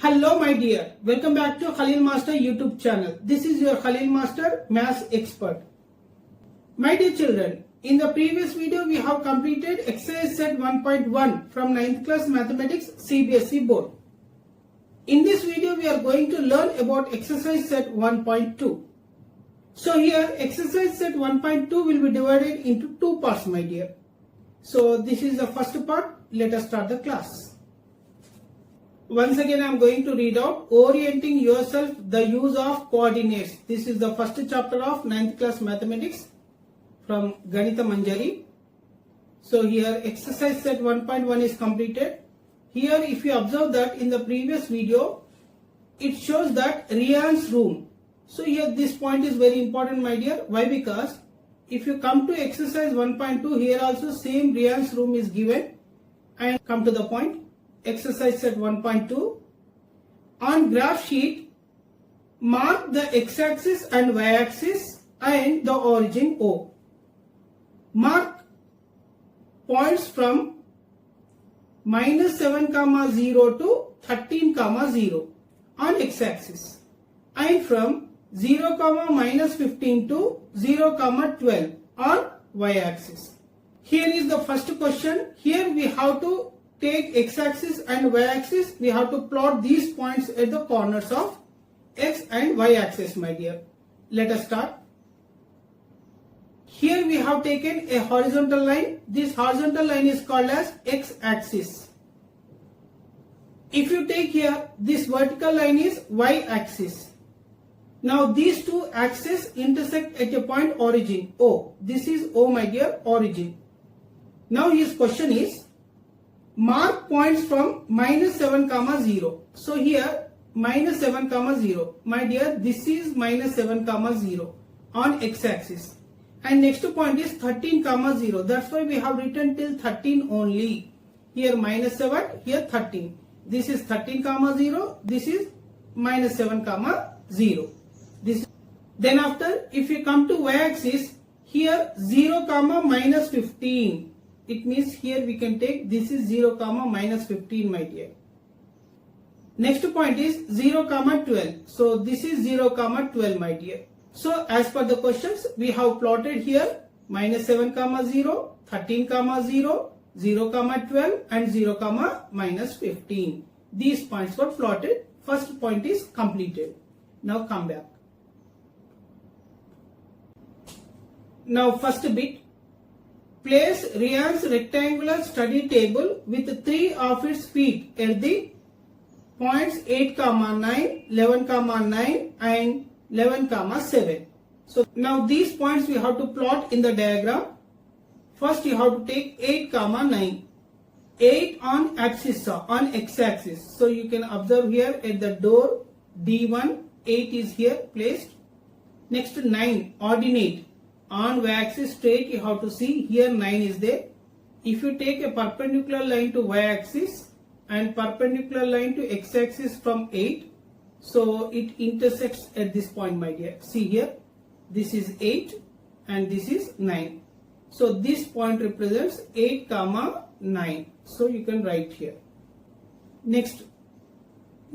Hello my dear, welcome back to Khalil Master YouTube channel. This is your Khalil Master Maths Expert. My dear children, in the previous video we have completed exercise set 1.1 from 9th class mathematics CBSE board. In this video we are going to learn about exercise set 1.2. So here exercise set 1.2 will be divided into two parts my dear. So this is the first part. Let us start the class. Once again I am going to read out orienting yourself, the use of coordinates. This is the first chapter of 9th class mathematics from Ganitamanjari. So here exercise set 1.1 is completed. Here if you observe that in the previous video it shows that Rian's room. So here this point is very important my dear. Why? Because if you come to exercise 1.2, here also same Rian's room is given. And come to the point. Exercise set 1.2. On graph sheet, mark the x-axis and y-axis and the origin O. Mark points from -7, 0 to 13, 0 on x-axis and from 0, -15 to 0, 12 on y-axis. Here is the first question. Here we have to take x-axis and y-axis. We have to plot these points at the corners of x and y-axis my dear. Let us start. Here we have taken a horizontal line. This horizontal line is called as x-axis. If you take here, this vertical line is y-axis. Now these two axes intersect at a point origin O. This is O my dear, origin. Now his question is, mark points from -7, 0. So here -7, 0. My dear, this is -7, 0 on x-axis. And next point is 13, 0. That's why we have written till 13 only. Here -7, here 13. This is 13, 0. This is -7, 0. Then after, if you come to y-axis, here 0, -15. It means here we can take this is 0, -15 my dear. Next point is 0, 12. So this is 0, 12 my dear. So as per the questions we have plotted here -7, 0, 13, 0, 0, 12 and 0, -15. These points were plotted. First point is completed. Now come back. Now first bit. Place Rian's rectangular study table with 3 of its feet at the points 8, 9, 11, 9 and 11, 7. So now these points we have to plot in the diagram. First you have to take 8, 9. 8 on axis, on x-axis. So you can observe here at the door D1, 8 is here placed. Next 9, ordinate. On y-axis straight you have to see here 9 is there. If you take a perpendicular line to y-axis and perpendicular line to x-axis from 8, so it intersects at this point my dear. See here, this is 8 and this is 9. So this point represents 8, 9. So you can write here. Next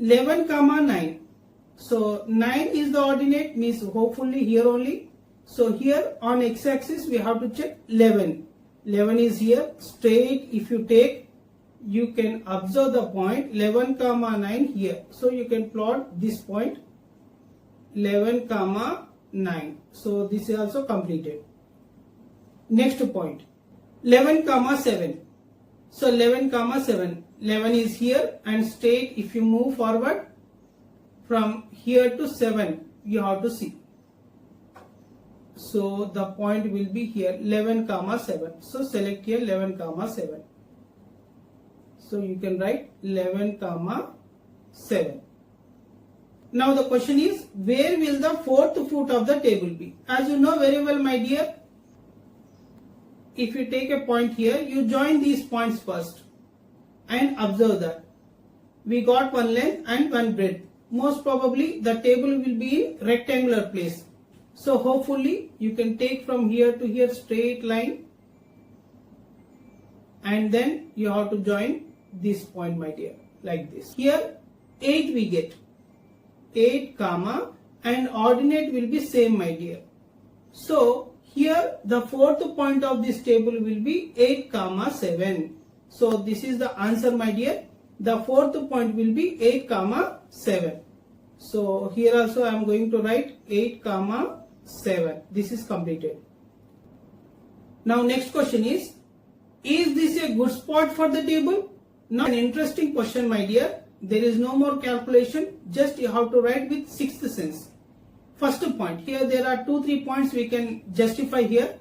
11, 9. So 9 is the ordinate, means hopefully here only. So here on x-axis we have to check 11. 11 is here straight. If you take, you can observe the point 11, 9 here. So you can plot this point 11, 9. So this is also completed. Next point 11, 7. So 11, 7. 11 is here and straight. If you move forward from here to 7, you have to see. So the point will be here 11, 7. So select here 11, 7. So you can write 11, 7. Now the question is, where will the fourth foot of the table be? As you know very well my dear, if you take a point here, you join these points first and observe that we got one length and one breadth. Most probably the table will be in rectangular place. So hopefully you can take from here to here straight line and then you have to join this point my dear, like this. Here 8 we get. 8 comma and ordinate will be same, my dear. So here the fourth point of this table will be 8 comma 7. So this is the answer, my dear. The fourth point will be 8 comma 7. So here also I am going to write 8 comma 7. This is completed. Now next question is this a good spot for the table? Now an interesting question, my dear. There is no more calculation, just you have to write with sixth sense. First point, here there are 2-3 points we can justify here.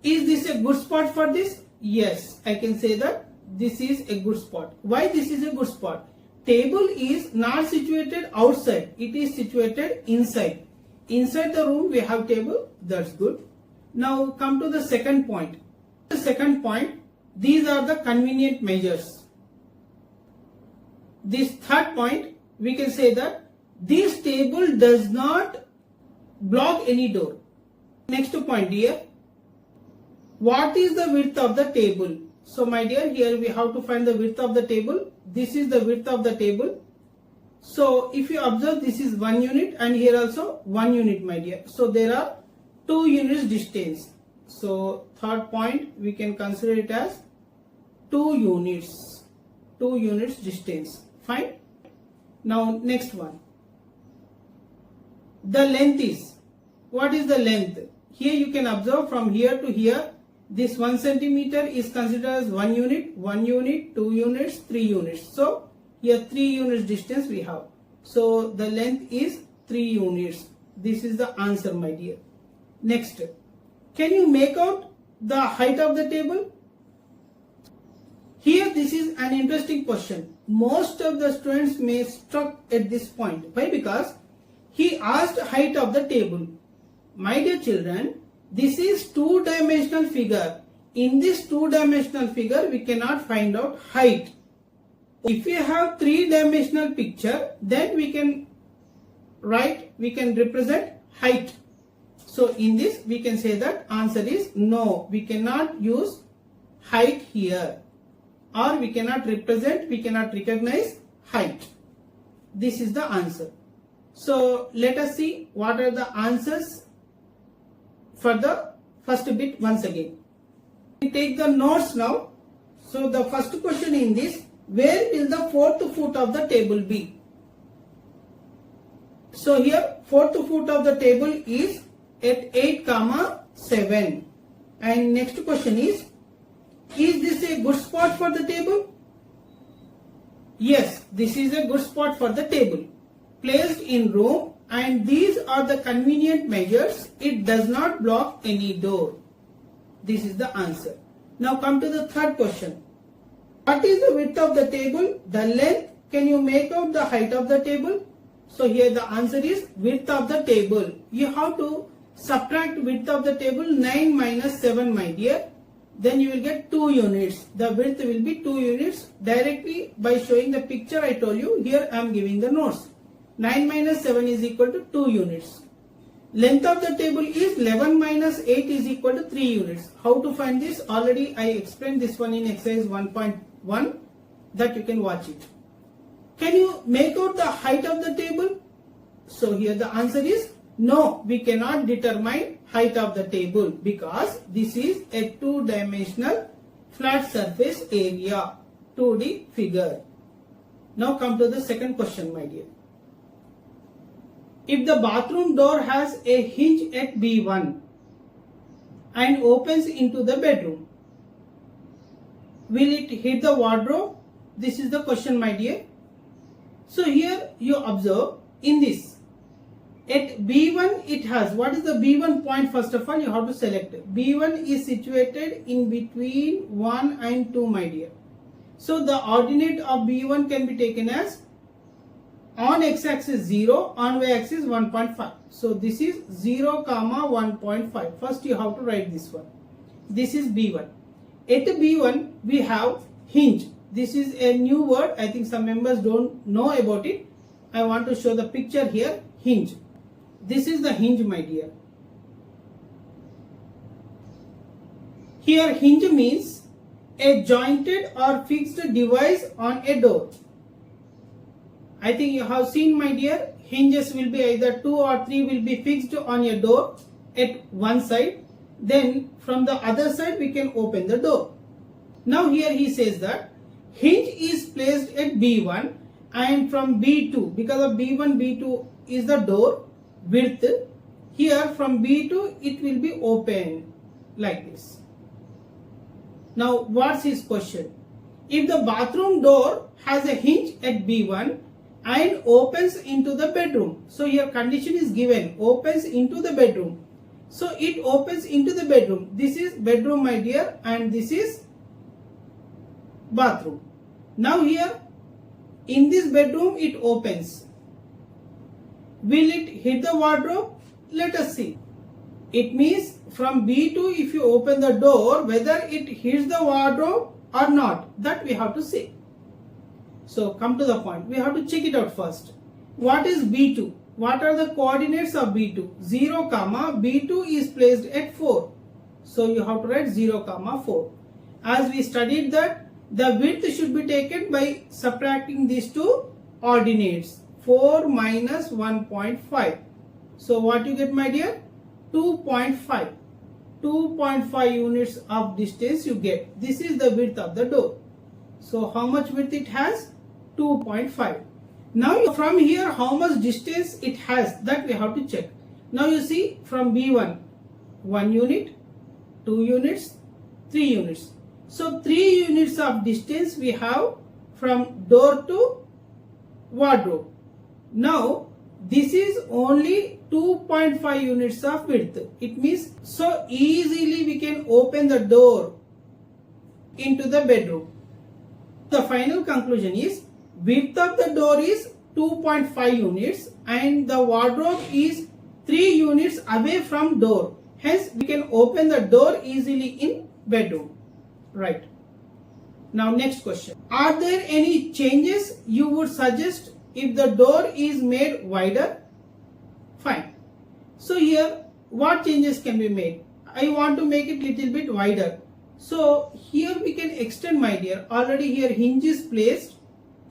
Is this a good spot for this? Yes, I can say that this is a good spot. Why this is a good spot? Table is not situated outside, it is situated inside. Inside the room we have table, that's good. Now come to the second point. The second point, these are the convenient measures. This third point, we can say that this table does not block any door. Next point, dear. What is the width of the table? So my dear, here we have to find the width of the table. This is the width of the table. So if you observe, this is 1 unit and here also 1 unit, my dear. So there are 2 units distance. So third point, we can consider it as 2 units. 2 units distance. Fine. Now next one. The length is, what is the length? Here you can observe from here to here, this 1 centimeter is considered as 1 unit, 1 unit, 2 units, 3 units. So here 3 units distance we have. So the length is 3 units. This is the answer, my dear. Next, can you make out the height of the table? Here this is an interesting question. Most of the students may stuck at this point. Why? Because he asked height of the table. My dear children, this is 2-dimensional figure. In this 2-dimensional figure, we cannot find out height. If we have 3-dimensional picture, then we can represent height. So in this, we can say that answer is no. We cannot use height here. Or we cannot represent, we cannot recognize height. This is the answer. So let us see what are the answers for the first bit once again. We take the notes now. So the first question in this, where will the fourth foot of the table be? So here fourth foot of the table is at 8 comma 7. And next question is this a good spot for the table? Yes, this is a good spot for the table. Placed in room, and these are the convenient measures. It does not block any door. This is the answer. Now come to the third question. What is the width of the table? The length. Can you make out the height of the table? So here the answer is width of the table. You have to subtract width of the table 9 minus 7, my dear. Then you will get 2 units. The width will be 2 units. Directly by showing the picture I told you, here I am giving the notes. 9 minus 7 is equal to 2 units. Length of the table is 11 minus 8 is equal to 3 units. How to find this? Already I explained this one in exercise 1.1, that you can watch it. Can you make out the height of the table? So here the answer is no, we cannot determine height of the table because this is a 2-dimensional flat surface area, 2D figure. Now come to the second question, my dear. If the bathroom door has a hinge at B1 and opens into the bedroom, will it hit the wardrobe? This is the question, my dear. So here you observe in this. At B1 it has, what is the B1 point? First of all you have to select. B1 is situated in between 1 and 2, my dear. So the ordinate of B1 can be taken as on x-axis 0, on y-axis 1.5. So this is 0, 1.5. First you have to write this one. This is B1. At B1 we have hinge. This is a new word. I think some members don't know about it. I want to show the picture here. Hinge. This is the hinge, my dear. Here hinge means a jointed or fixed device on a door. I think you have seen, my dear, hinges will be either 2 or 3 will be fixed on your door at one side. Then from the other side we can open the door. Now here he says that hinge is placed at B1 and from B2, because of B1, B2 is the door width. Here from B2 it will be open like this. Now what's his question? If the bathroom door has a hinge at B1 and opens into the bedroom. So here condition is given, opens into the bedroom. So it opens into the bedroom. This is bedroom, my dear, and this is bathroom. Now here in this bedroom it opens. Will it hit the wardrobe? Let us see. It means from B2 if you open the door, whether it hits the wardrobe or not, that we have to see. So come to the point. We have to check it out first. What is B2? What are the coordinates of B2? 0, B2 is placed at 4. So you have to write 0, 4. As we studied that, the width should be taken by subtracting these two ordinates. 4 minus 1.5. So what you get, my dear? 2.5. 2.5 units of distance you get. This is the width of the door. So how much width it has? 2.5. Now from here how much distance it has, that we have to check. Now you see from B1, 1 unit, 2 units, 3 units. So 3 units of distance we have from door to wardrobe. Now this is only 2.5 units of width. It means so easily we can open the door into the bedroom. The final conclusion is width of the door is 2.5 units and the wardrobe is 3 units away from door. Hence we can open the door easily in bedroom. Right. Now next question. Are there any changes you would suggest if the door is made wider? Fine. So here what changes can be made? I want to make it little bit wider. So here we can extend, my dear. Already here hinge is placed.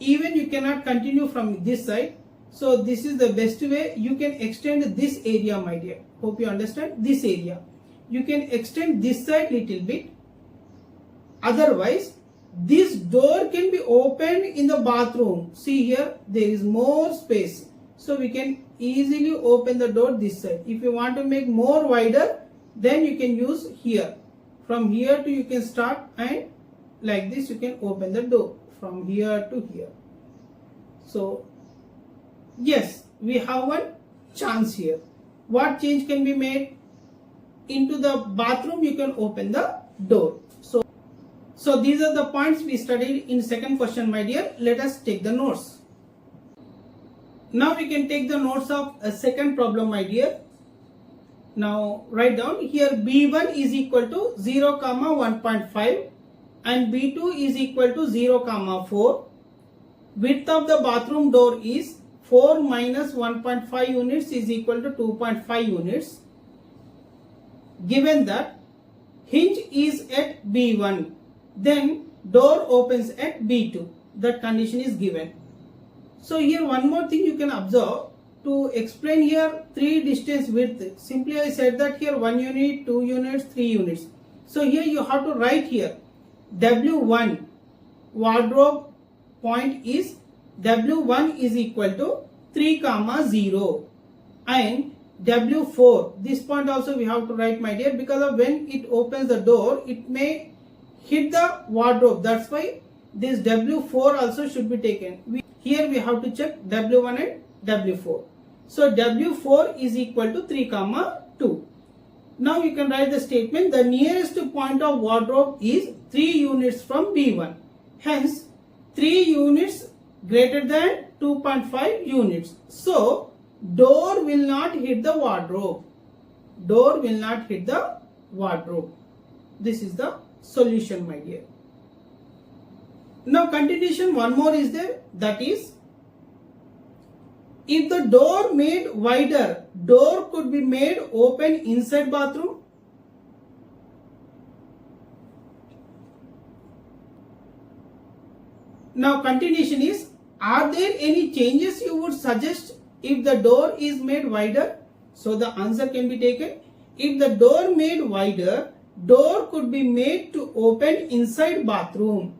Even you cannot continue from this side. So this is the best way. You can extend this area, my dear. Hope you understand this area. You can extend this side little bit. Otherwise, this door can be opened in the bathroom. See here, there is more space. So we can easily open the door this side. If you want to make more wider, then you can use here. From here to you can start and like this you can open the door from here to here. So yes, we have one chance here. What change can be made? Into the bathroom you can open the door. So these are the points we studied in second question, my dear. Let us take the notes. Now we can take the notes of a second problem, my dear. Now write down here B1 is equal to 0, 1.5 and B2 is equal to 0, 4. Width of the bathroom door is 4 minus 1.5 units is equal to 2.5 units. Given that hinge is at B1, then door opens at B2. That condition is given. So here one more thing you can observe. To explain here 3 distance width, simply I said that here 1 unit, 2 units, 3 units. So here you have to write here W1 wardrobe point is W1 is equal to 3, 0 and W4, this point also we have to write, my dear, because of when it opens the door it may hit the wardrobe. That's why this W4 also should be taken. Here we have to check W1 and W4. So W4 is equal to 3, 2. Now you can write the statement. The nearest point of wardrobe is 3 units from B1. Hence 3 units greater than 2.5 units. So door will not hit the wardrobe. Door will not hit the wardrobe. This is the solution, my dear. Now continuation one more is there, that is if the door made wider, door could be made open inside bathroom. Now continuation is Are there any changes you would suggest if the door is made wider? So the answer can be taken. If the door made wider, door could be made to open inside bathroom.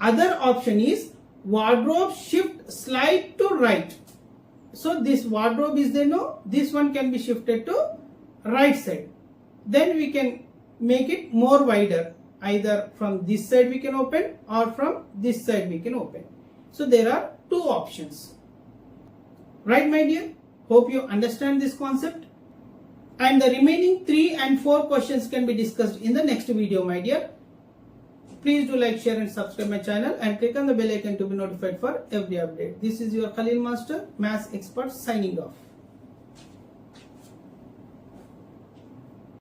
Other option is wardrobe shift slide to right. So this wardrobe is there, no? This one can be shifted to right side. Then we can make it more wider. Either from this side we can open or from this side we can open. So there are two options. Right, my dear? Hope you understand this concept. And the remaining 3 and 4 questions can be discussed in the next video, my dear. Please do like, share and subscribe my channel and click on the bell icon to be notified for every update. This is your Khalil Master, Maths Expert signing off.